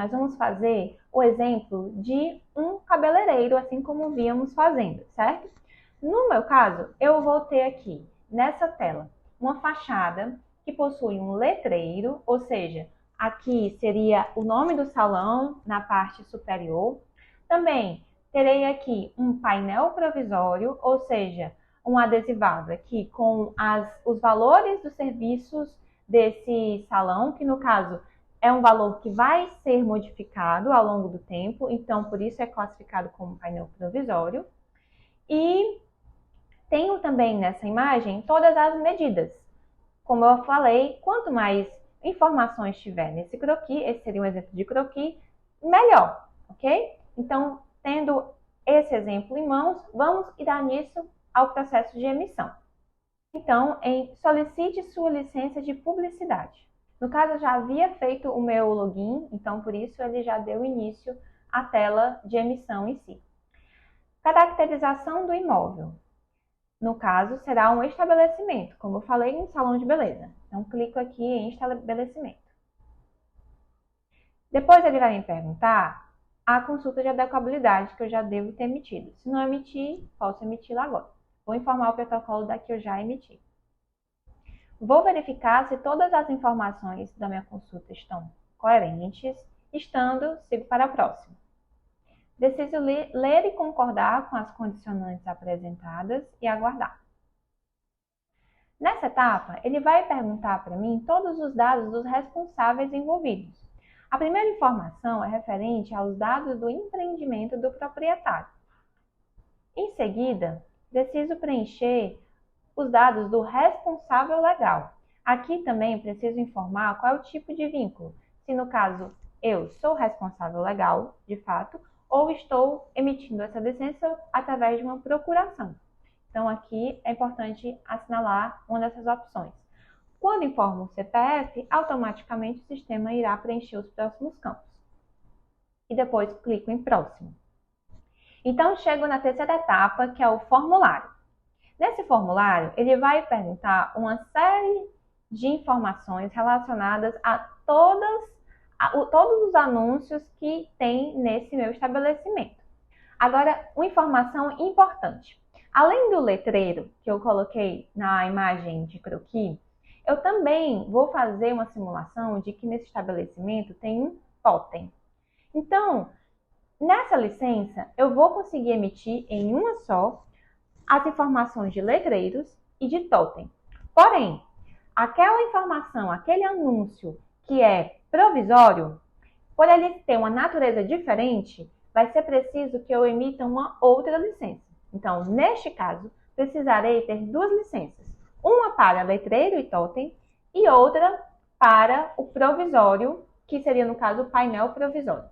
nós vamos fazer o exemplo de um cabeleireiro, assim como víamos fazendo, certo? No meu caso, eu vou ter aqui, nessa tela, uma fachada que possui um letreiro, ou seja, aqui seria o nome do salão na parte superior. Também terei aqui um painel provisório, ou seja, um adesivado aqui com os valores dos serviços desse salão, que no caso é um valor que vai ser modificado ao longo do tempo, então por isso é classificado como painel provisório. E tenho também nessa imagem todas as medidas. Como eu falei, quanto mais informações tiver nesse croquis, esse seria um exemplo de croquis, melhor, ok? Então, tendo esse exemplo em mãos, vamos dar início ao processo de emissão. Então, solicite sua licença de publicidade. No caso, eu já havia feito o meu login, então por isso ele já deu início à tela de emissão em si. Caracterização do imóvel. No caso, será um estabelecimento, como eu falei, um salão de beleza. Então, clico aqui em estabelecimento. Depois ele vai me perguntar a consulta de adequabilidade que eu já devo ter emitido. Se não emitir, posso emitir agora. Vou informar o protocolo da que eu já emiti. Vou verificar se todas as informações da minha consulta estão coerentes. Estando, sigo para a próxima. Preciso ler e concordar com as condicionantes apresentadas e aguardar. Nessa etapa, ele vai perguntar para mim todos os dados dos responsáveis envolvidos. A primeira informação é referente aos dados do empreendimento do proprietário. Em seguida, preciso preencher os dados do responsável legal. Aqui também preciso informar qual é o tipo de vínculo. Se no caso eu sou responsável legal, de fato, ou estou emitindo essa licença através de uma procuração. Então, aqui é importante assinalar uma dessas opções. Quando informo o CPF, automaticamente o sistema irá preencher os próximos campos. E depois clico em próximo. Então, chego na terceira etapa, que é o formulário. Nesse formulário, ele vai perguntar uma série de informações relacionadas a todos os anúncios que tem nesse meu estabelecimento. Agora, uma informação importante. Além do letreiro que eu coloquei na imagem de croquis, eu também vou fazer uma simulação de que nesse estabelecimento tem um totem. Então, nessa licença, eu vou conseguir emitir em uma só as informações de letreiros e de totem. Porém, aquela informação, aquele anúncio que é provisório, por ele ter uma natureza diferente, vai ser preciso que eu emita uma outra licença. Então, neste caso, precisarei ter duas licenças. Uma para letreiro e totem e outra para o provisório, que seria, no caso, o painel provisório.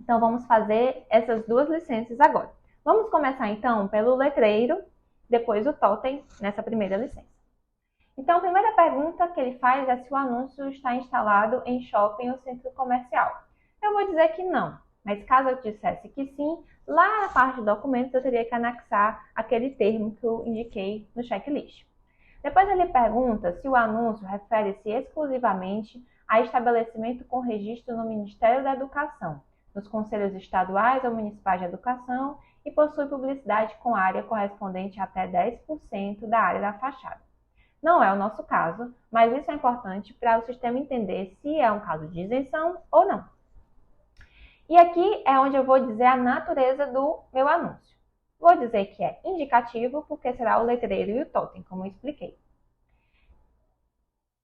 Então, vamos fazer essas duas licenças agora. Vamos começar, então, pelo letreiro, depois o totem, nessa primeira licença. Então, a primeira pergunta que ele faz é se o anúncio está instalado em shopping ou centro comercial. Eu vou dizer que não, mas caso eu dissesse que sim, lá na parte de documentos eu teria que anexar aquele termo que eu indiquei no checklist. Depois ele pergunta se o anúncio refere-se exclusivamente a estabelecimento com registro no Ministério da Educação, nos conselhos estaduais ou municipais de educação e possui publicidade com área correspondente a até 10% da área da fachada. Não é o nosso caso, mas isso é importante para o sistema entender se é um caso de isenção ou não. E aqui é onde eu vou dizer a natureza do meu anúncio. Vou dizer que é indicativo, porque será o letreiro e o totem, como eu expliquei.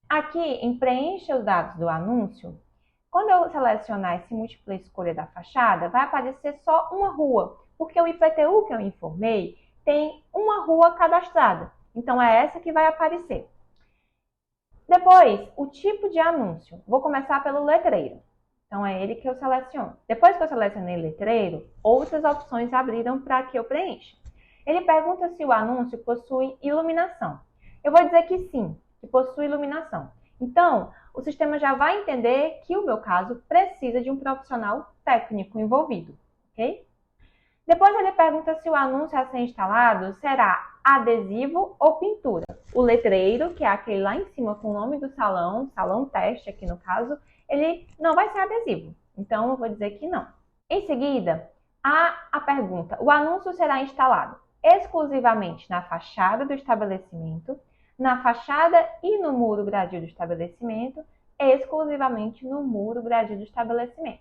Aqui, em preencha os dados do anúncio, quando eu selecionar esse múltipla escolha da fachada, vai aparecer só uma rua, porque o IPTU que eu informei tem uma rua cadastrada. Então, é essa que vai aparecer. Depois, o tipo de anúncio. Vou começar pelo letreiro. Então, é ele que eu seleciono. Depois que eu selecionei letreiro, outras opções abriram para que eu preencha. Ele pergunta se o anúncio possui iluminação. Eu vou dizer que sim, que possui iluminação. Então, o sistema já vai entender que o meu caso precisa de um profissional técnico envolvido, ok? Depois ele pergunta se o anúncio a ser instalado será adesivo ou pintura. O letreiro, que é aquele lá em cima com o nome do salão, salão teste aqui no caso, ele não vai ser adesivo. Então, eu vou dizer que não. Em seguida, há a pergunta: o anúncio será instalado exclusivamente na fachada do estabelecimento, na fachada e no muro gradil do estabelecimento, exclusivamente no muro gradil do estabelecimento.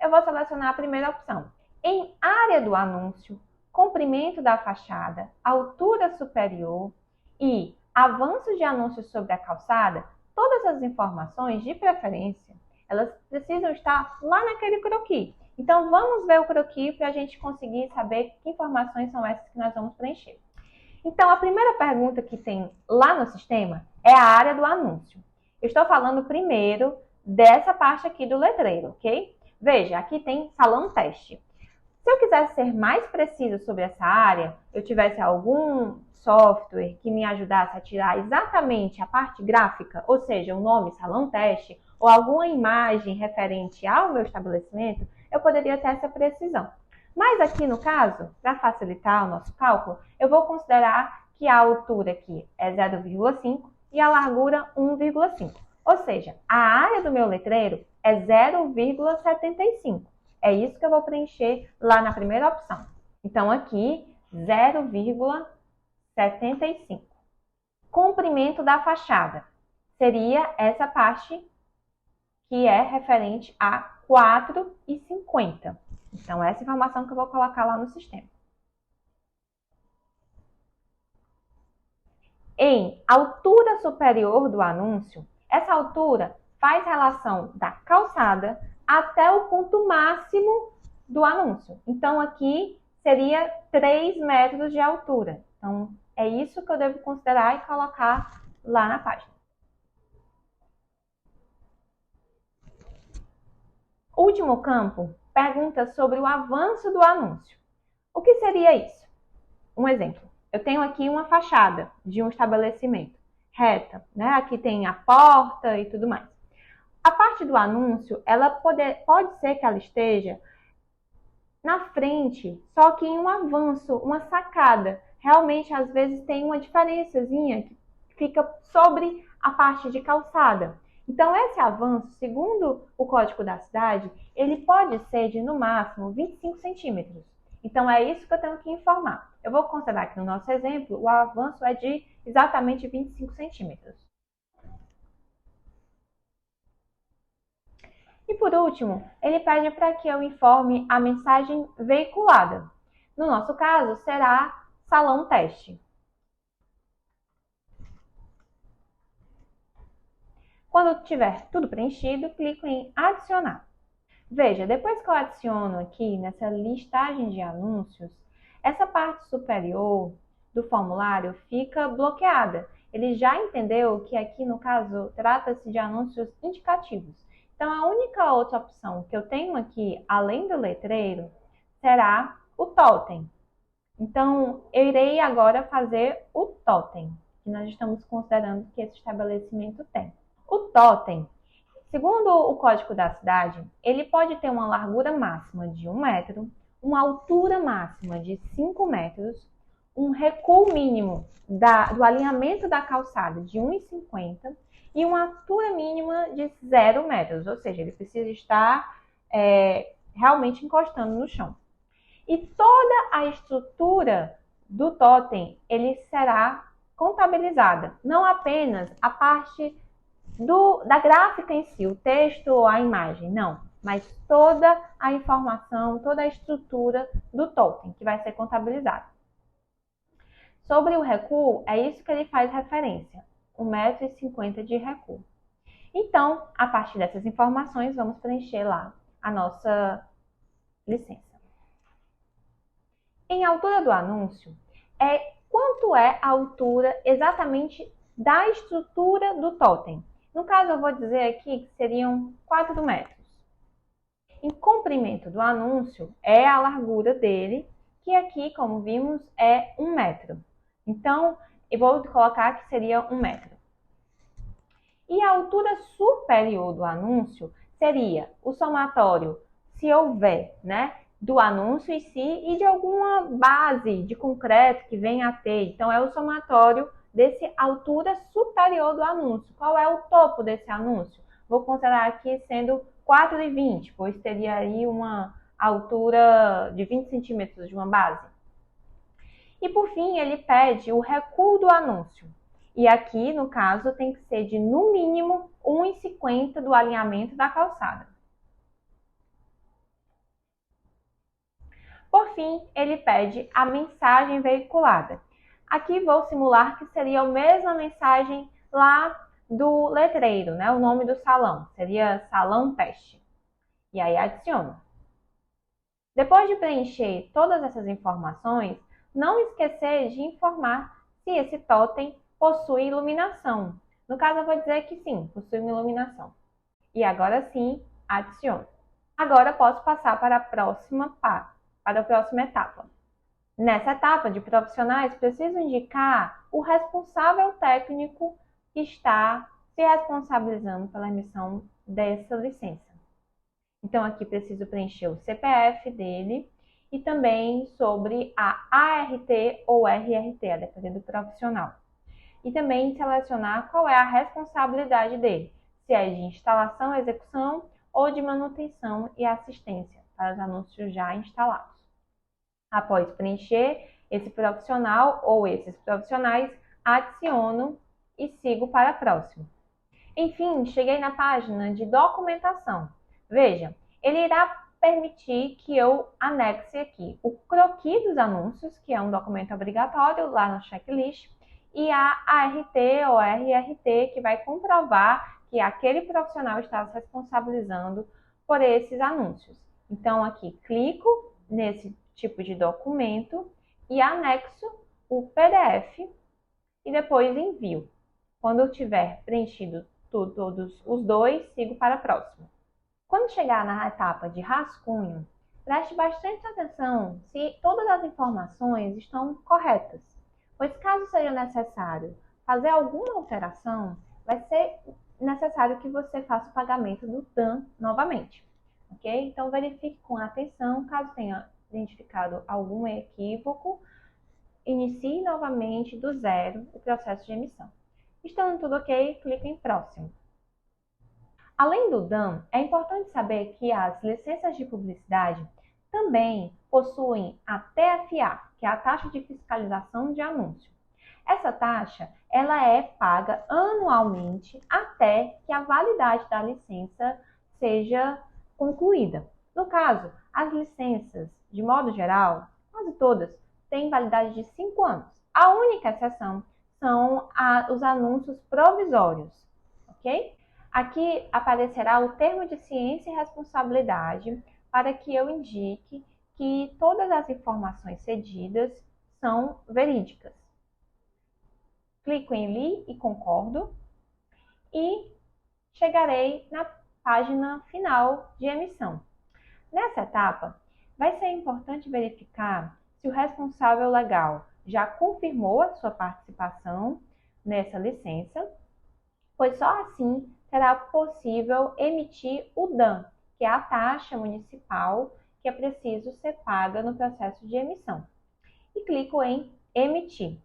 Eu vou selecionar a primeira opção. Em área do anúncio, comprimento da fachada, altura superior e avanço de anúncios sobre a calçada, todas as informações, de preferência, elas precisam estar lá naquele croquis. Então, vamos ver o croquis para a gente conseguir saber que informações são essas que nós vamos preencher. Então, a primeira pergunta que tem lá no sistema é a área do anúncio. Eu estou falando primeiro dessa parte aqui do letreiro, ok? Veja, aqui tem salão teste. Se eu quisesse ser mais preciso sobre essa área, eu tivesse algum software que me ajudasse a tirar exatamente a parte gráfica, ou seja, o nome salão teste, ou alguma imagem referente ao meu estabelecimento, eu poderia ter essa precisão. Mas aqui no caso, para facilitar o nosso cálculo, eu vou considerar que a altura aqui é 0,5 e a largura 1,5. Ou seja, a área do meu letreiro é 0,75. É isso que eu vou preencher lá na primeira opção. Então, aqui, 0,75. Comprimento da fachada. Seria essa parte que é referente a 4,50. Então, essa informação que eu vou colocar lá no sistema. Em altura superior do anúncio, essa altura faz relação da calçada até o ponto máximo do anúncio. Então, aqui seria 3 metros de altura. Então, é isso que eu devo considerar e colocar lá na página. Último campo, pergunta sobre o avanço do anúncio. O que seria isso? Um exemplo. Eu tenho aqui uma fachada de um estabelecimento reta, né? Aqui tem a porta e tudo mais. A parte do anúncio, ela pode ser que ela esteja na frente, só que em um avanço, uma sacada. Realmente, às vezes, tem uma diferençazinha que fica sobre a parte de calçada. Então, esse avanço, segundo o Código da Cidade, ele pode ser de, no máximo, 25 centímetros. Então, é isso que eu tenho que informar. Eu vou considerar que no nosso exemplo, o avanço é de exatamente 25 centímetros. E por último, ele pede para que eu informe a mensagem veiculada. No nosso caso, será salão teste. Quando tiver tudo preenchido, clico em adicionar. Veja, depois que eu adiciono aqui nessa listagem de anúncios, essa parte superior do formulário fica bloqueada. Ele já entendeu que aqui, no caso, trata-se de anúncios indicativos. Então, a única outra opção que eu tenho aqui, além do letreiro, será o totem. Então, eu irei agora fazer o totem, que nós estamos considerando que esse estabelecimento tem. O totem, segundo o Código da Cidade, ele pode ter uma largura máxima de 1 metro, uma altura máxima de 5 metros, um recuo mínimo do alinhamento da calçada de 1,50 e uma altura mínima de 0 metros, ou seja, ele precisa estar realmente encostando no chão. E toda a estrutura do totem, ele será contabilizada, não apenas a parte da gráfica em si, o texto ou a imagem, não, mas toda a informação, toda a estrutura do totem que vai ser contabilizada. Sobre o recuo, é isso que ele faz referência, 1,50 m de recuo. Então, a partir dessas informações, vamos preencher lá a nossa licença. Em altura do anúncio, quanto é a altura exatamente da estrutura do totem. No caso, eu vou dizer aqui que seriam 4 metros. Em comprimento do anúncio, é a largura dele, que aqui, como vimos, é 1 metro. Então, eu vou colocar que seria 1 metro. E a altura superior do anúncio seria o somatório, se houver, né, do anúncio em si e de alguma base de concreto que venha a ter. Então, é o somatório desse altura superior do anúncio. Qual é o topo desse anúncio? Vou considerar aqui sendo 4,20, pois teria aí uma altura de 20 centímetros de uma base. E por fim, ele pede o recuo do anúncio. E aqui, no caso, tem que ser de no mínimo 1,50 do alinhamento da calçada. Por fim, ele pede a mensagem veiculada. Aqui vou simular que seria a mesma mensagem lá do letreiro, né? O nome do salão seria Salão Teste. E aí adiciono. Depois de preencher todas essas informações, não esquecer de informar se esse totem possui iluminação. No caso, eu vou dizer que sim, possui uma iluminação. E agora sim, adiciono. Agora posso passar para a próxima etapa. Nessa etapa de profissionais, preciso indicar o responsável técnico que está se responsabilizando pela emissão dessa licença. Então, aqui preciso preencher o CPF dele e também sobre a ART ou RRT, a depender do profissional. E também selecionar qual é a responsabilidade dele, se é de instalação, execução ou de manutenção e assistência para os anúncios já instalados. Após preencher esse profissional ou esses profissionais, adiciono e sigo para a próxima. Enfim, cheguei na página de documentação. Veja, ele irá permitir que eu anexe aqui o croquis dos anúncios, que é um documento obrigatório lá no checklist, e a ART ou RRT, que vai comprovar que aquele profissional está se responsabilizando por esses anúncios. Então, aqui clico nesse tipo de documento e anexo o PDF e depois envio. Quando eu tiver preenchido todos os dois, sigo para a próxima. Quando chegar na etapa de rascunho, preste bastante atenção se todas as informações estão corretas, pois caso seja necessário fazer alguma alteração, vai ser necessário que você faça o pagamento do TAM novamente, ok? Então verifique com atenção, caso tenha identificado algum equívoco, inicie novamente do zero o processo de emissão. Estando tudo ok, clique em próximo. Além do DAM, é importante saber que as licenças de publicidade também possuem a TFA, que é a taxa de fiscalização de anúncio. Essa taxa ela é paga anualmente até que a validade da licença seja concluída. No caso, as licenças, de modo geral, quase todas, têm validade de 5 anos. A única exceção são os anúncios provisórios, ok? Aqui aparecerá o termo de ciência e responsabilidade para que eu indique que todas as informações cedidas são verídicas. Clico em Li e concordo e chegarei na página final de emissão. Nessa etapa, vai ser importante verificar se o responsável legal já confirmou a sua participação nessa licença, pois só assim será possível emitir o DAM, que é a taxa municipal que é preciso ser paga no processo de emissão. E clico em emitir.